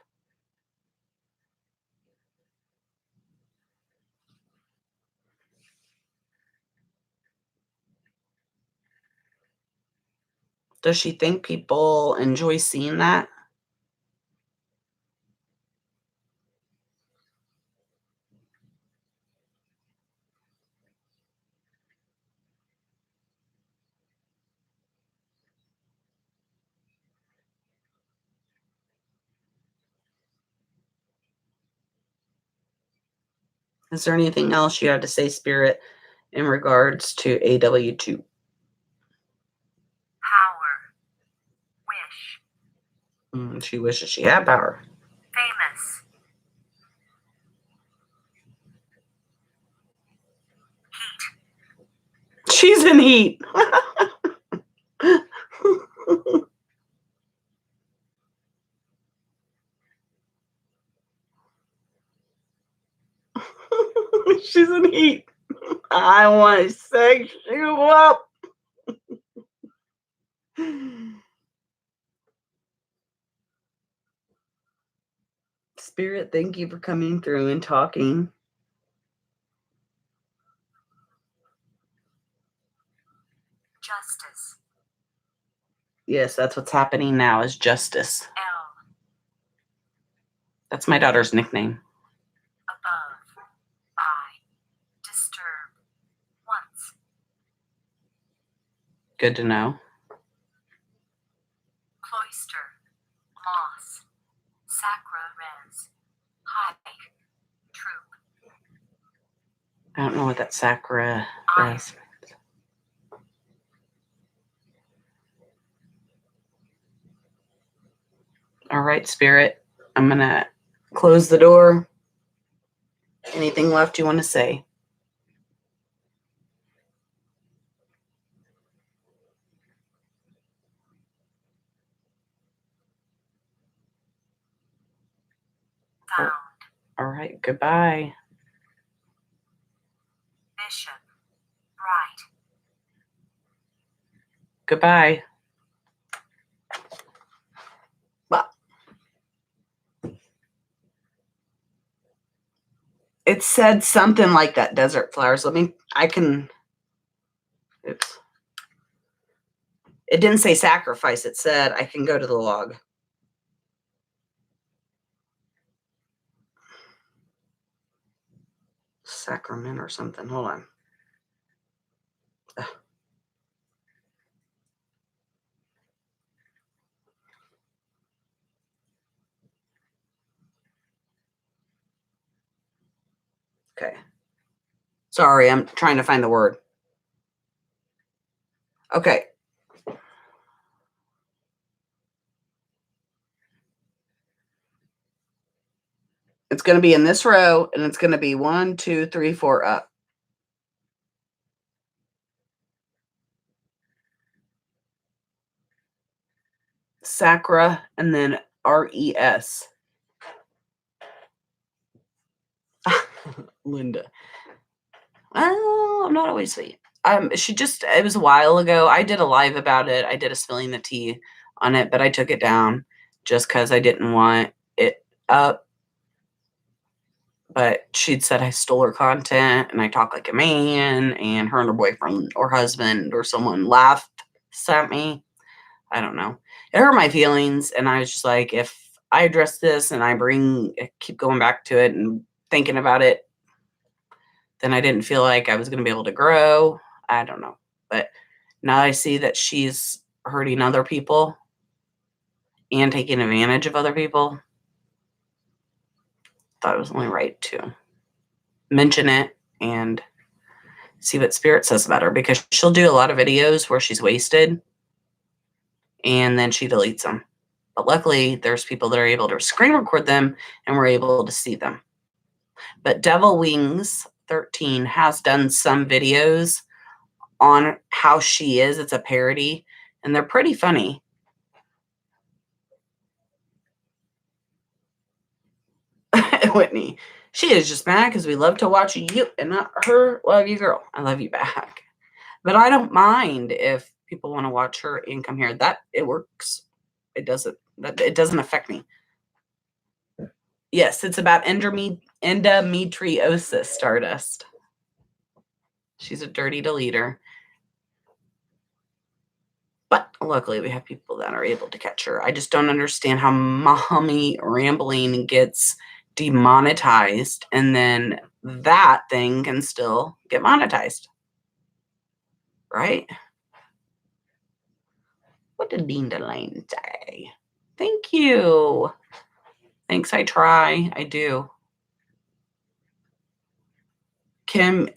Does she think people enjoy seeing that? Is there anything else you have to say, Spirit, in regards to AW2? Power. Wish. She wishes she had power. Famous. Heat. She's in heat. She's in heat. I want to sex you up. Spirit, thank you for coming through and talking. Justice. Yes, that's what's happening now is justice. L. That's my daughter's nickname. Above. I. Disturb. Once. Good to know. Cloister. Moss. Sacra res. High. Troop. I don't know what that sacra Iron. is. All right, Spirit. I'm going to close the door. Anything left you want to say? Found. All right, goodbye. Bishop. Bright. Goodbye. Bye. It said something like that, desert flowers. Oops. It didn't say sacrifice. It said I can go to the log. Sacrament or something. Hold on. Ugh. Okay. Sorry, I'm trying to find the word. Okay. It's going to be in this row, and it's going to be 1, 2, 3, 4 up. Sacra, and then RES. Linda. Well, I'm not always sweet. It was a while ago. I did a live about it. I did a spilling the tea on it, but I took it down just because I didn't want it up. But she'd said I stole her content and I talk like a man, and her and her boyfriend or husband or someone laughed at me. I don't know. It hurt my feelings, and I was just like, if I address this and keep going back to it and thinking about it, then I didn't feel like I was going to be able to grow. I don't know. But now I see that she's hurting other people and taking advantage of other people. Thought it was only right to mention it and see what Spirit says about her, because she'll do a lot of videos where she's wasted and then she deletes them. But luckily, there's people that are able to screen record them and we're able to see them. But Devil Wings 13 has done some videos on how she is. It's a parody, and they're pretty funny. Whitney, she is just mad because we love to watch you and not her. Love you, girl. I love you back. But I don't mind if people want to watch her and come here. That it works. It doesn't affect me. Yes, it's about endometriosis, Stardust. She's a dirty deleter. But luckily we have people that are able to catch her. I just don't understand how mommy rambling gets demonetized and then that thing can still get monetized. Right? What did Dean Delane say? Thank you. Thanks, I try. I do. Kim,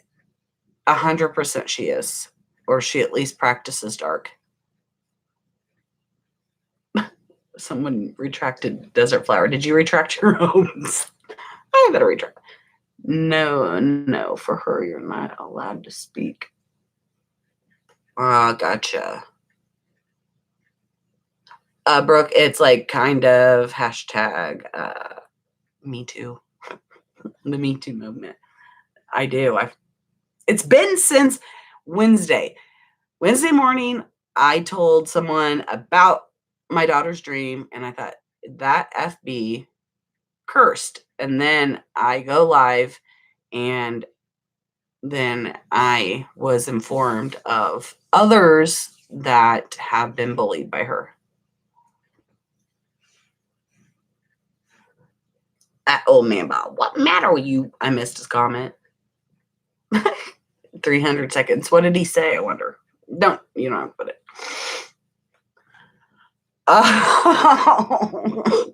100% she is. Or she at least practices dark. Someone retracted Desert Flower. Did you retract your own? I better retract. No. For her, you're not allowed to speak. Gotcha. Brooke, it's like kind of hashtag Me Too. The Me Too movement. I do. It's been since Wednesday. Wednesday morning, I told someone about my daughter's dream, and I thought, that FB cursed. And then I go live, and then I was informed of others that have been bullied by her. That old man Bob, what matter with you? I missed his comment. 300 seconds. What did he say? I wonder. You don't have to put it. Oh.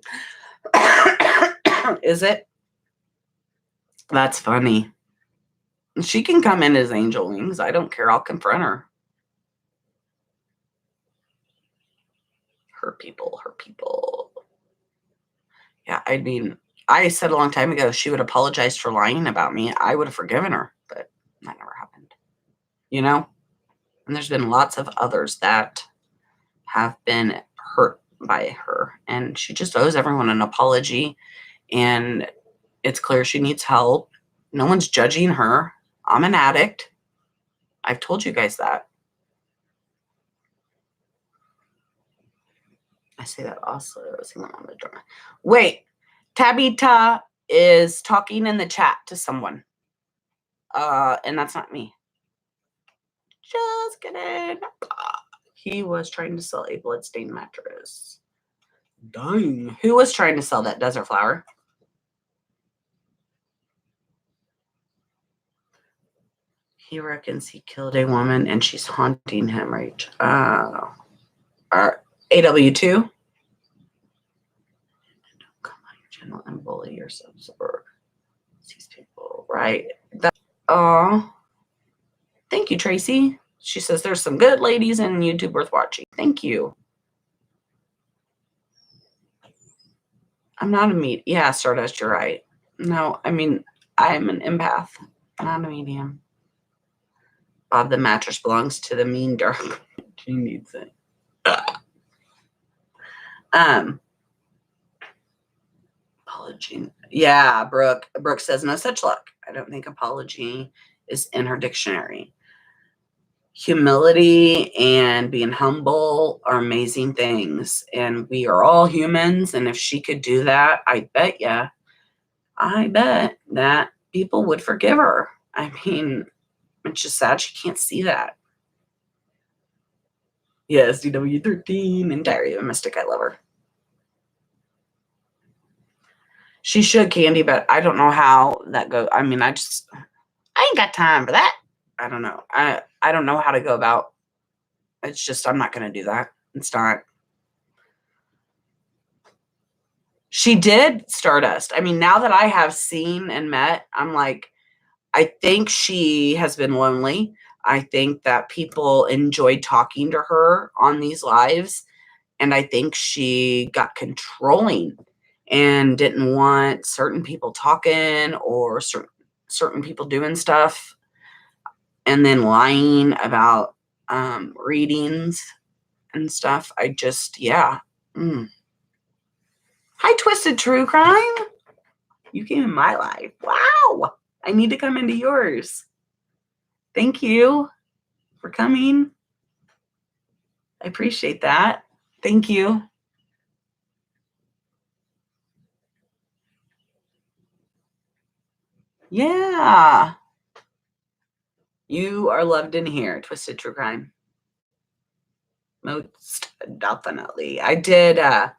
Is it? That's funny. She can come in as angel wings. I don't care. I'll confront her. Her people. Yeah, I mean, I said a long time ago she would apologize for lying about me. I would have forgiven her, but that never happened. And there's been lots of others that have been hurt by her, and she just owes everyone an apology, and it's clear she needs help. No one's judging her. I'm an addict. I've told you guys that. I say that also. Wait, Tabitha is talking in the chat to someone. And that's not me. Just kidding. He was trying to sell a bloodstained mattress. Dang. Who was trying to sell that desert flower? He reckons he killed a woman and she's haunting him, right? AW2? Come on your channel and bully your subs or these people, right? Thank you, Tracy. She says there's some good ladies in YouTube worth watching. Thank you. I'm not a medium. Yeah, Stardust, you're right. No, I mean, I'm an empath, not a medium. Bob, the mattress belongs to the mean dark. She needs it. Apology. Yeah, Brooke says no such luck. I don't think apology is in her dictionary. Humility and being humble are amazing things, and we are all humans, and if she could do that, I bet that people would forgive her. I mean, it's just sad she can't see that. Yes, DW13 and Diary of a Mystic. I love her. She should, Candy, but I don't know how that goes. I mean, I ain't got time for that. I don't know. I don't know how to go about. It's just, I'm not going to do that. It's not. She did Stardust. I mean, now that I have seen and met, I'm like, I think she has been lonely. I think that people enjoyed talking to her on these lives. And I think she got controlling and didn't want certain people talking or certain people doing stuff and then lying about readings and stuff. I just, yeah. Hi, Twisted True Crime. You came in my life. Wow. I need to come into yours. Thank you for coming. I appreciate that. Thank you. Yeah. You are loved in here, Twisted True Crime. Most definitely. I did a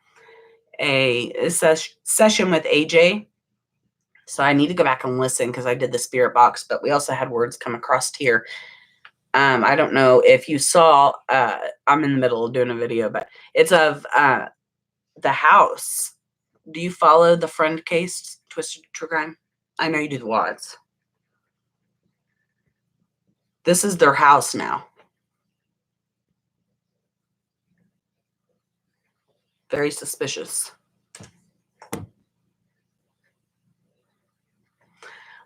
session with AJ. So I need to go back and listen because I did the spirit box, but we also had words come across here. I don't know if you saw, I'm in the middle of doing a video, but it's of the house. Do you follow the Friend case, Twisted True Crime? I know you do the WODs. This is their house now. Very suspicious.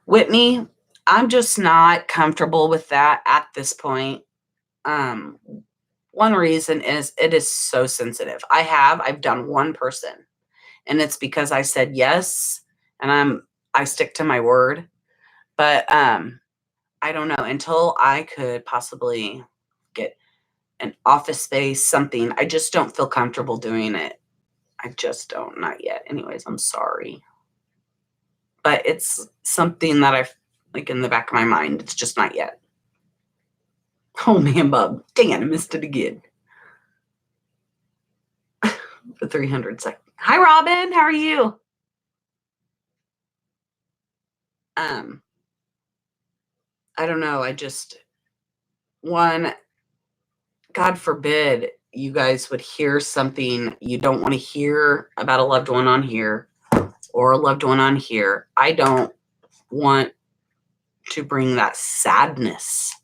Whitney, I'm just not comfortable with that at this point. One reason is it is so sensitive. I've done one person, and it's because I said yes, and I stick to my word. But I don't know, until I could possibly get an office space, something, I just don't feel comfortable doing it. I just don't, not yet. Anyways, I'm sorry. But it's something that I've, like, in the back of my mind. It's just not yet. Oh, man, Bub. Dang it, I missed it again. For 300 seconds. Hi, Robin. How are you? I don't know. I just, one, God forbid you guys would hear something you don't want to hear about a loved one on here or a loved one on here. I don't want to bring that sadness.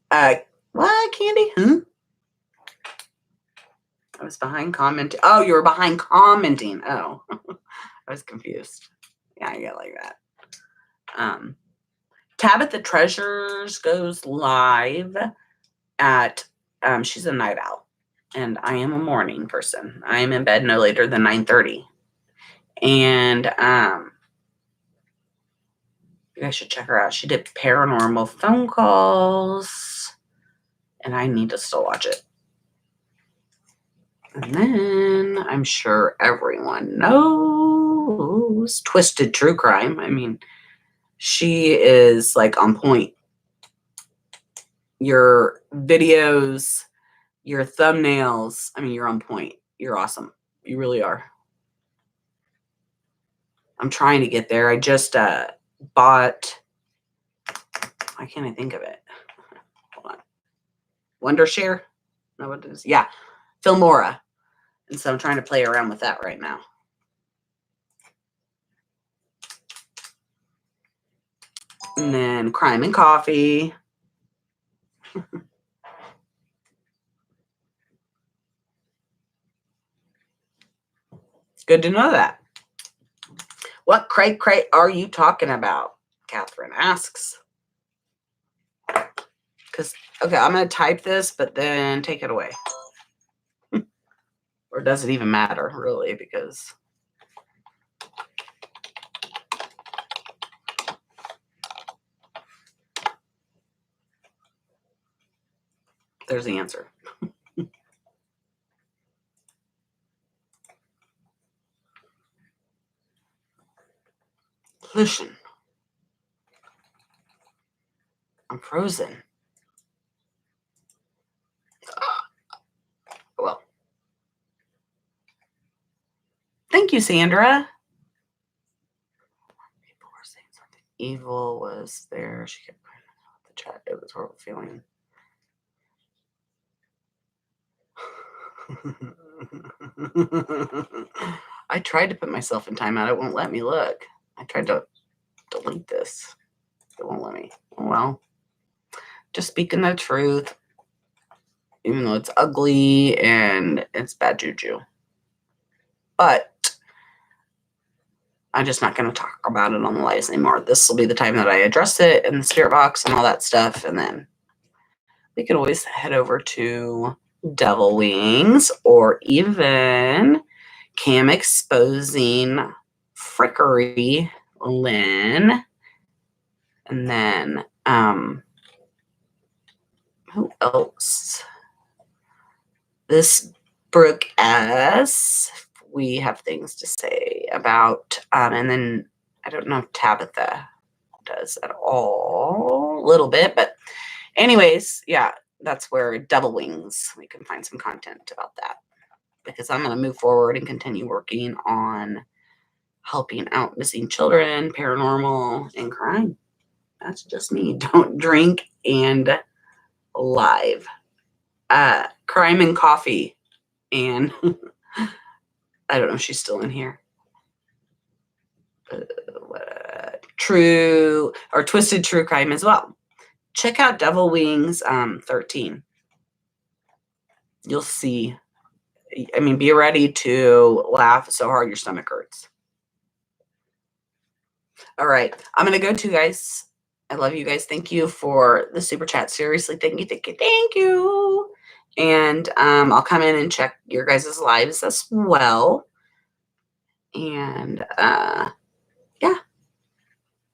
What, Candy? I was behind commenting. Oh, you were behind commenting. Oh, I was confused. Yeah, I get like that. Tabitha Treasures goes live at, she's a night owl, and I am a morning person. I am in bed no later than 9:30. And you guys should check her out. She did paranormal phone calls, and I need to still watch it. And then I'm sure everyone knows Twisted True Crime. I mean, she is like on point. Your videos, your thumbnails, I mean, you're on point. You're awesome. You really are. I'm trying to get there. I just bought, why can't I think of it? Hold on. Wondershare? No, what it is? Yeah, Filmora. And so I'm trying to play around with that right now. And then Crime and Coffee. Good to know that. What crate are you talking about? Catherine asks. Because, okay, I'm going to type this, but then take it away. Or does it even matter, really? Because there's the answer. Listen. I'm frozen. Well. Thank you, Sandra. People were saying something evil was there. She kept crying out the chat. It was a horrible feeling. I tried to put myself in timeout. It won't let me look. I tried to delete this. It won't let me. Well, just speaking the truth, even though it's ugly and it's bad juju. But I'm just not going to talk about it on the lives anymore. This will be the time that I address it in the spirit box and all that stuff. And then we could always head over to Devil Wings or even Cam Exposing Frickery Lynn. And then, who else? This Brooke S. We have things to say about, and then I don't know if Tabitha does at all, a little bit, but anyways, yeah, that's where Devil Wings, we can find some content about that, because I'm going to move forward and continue working on helping out missing children, paranormal, and crime. That's just me. Don't drink and live. Crime and Coffee, and I don't know if she's still in here. True or Twisted True Crime as well. Check out Devil Wings 13. You'll see. I mean, be ready to laugh so hard your stomach hurts. All right. I'm going to go to, guys. I love you guys. Thank you for the super chat. Seriously, thank you, thank you, thank you. And I'll come in and check your guys' lives as well. And yeah,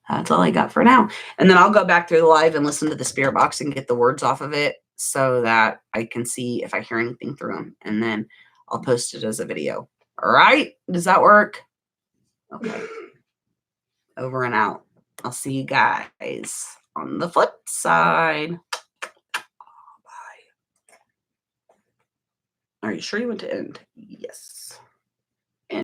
that's all I got for now. And then I'll go back through the live and listen to the spirit box and get the words off of it so that I can see if I hear anything through them. And then I'll post it as a video. All right. Does that work? Okay. Over and out. I'll see you guys on the flip side. Bye. Are you sure you want to end? Yes.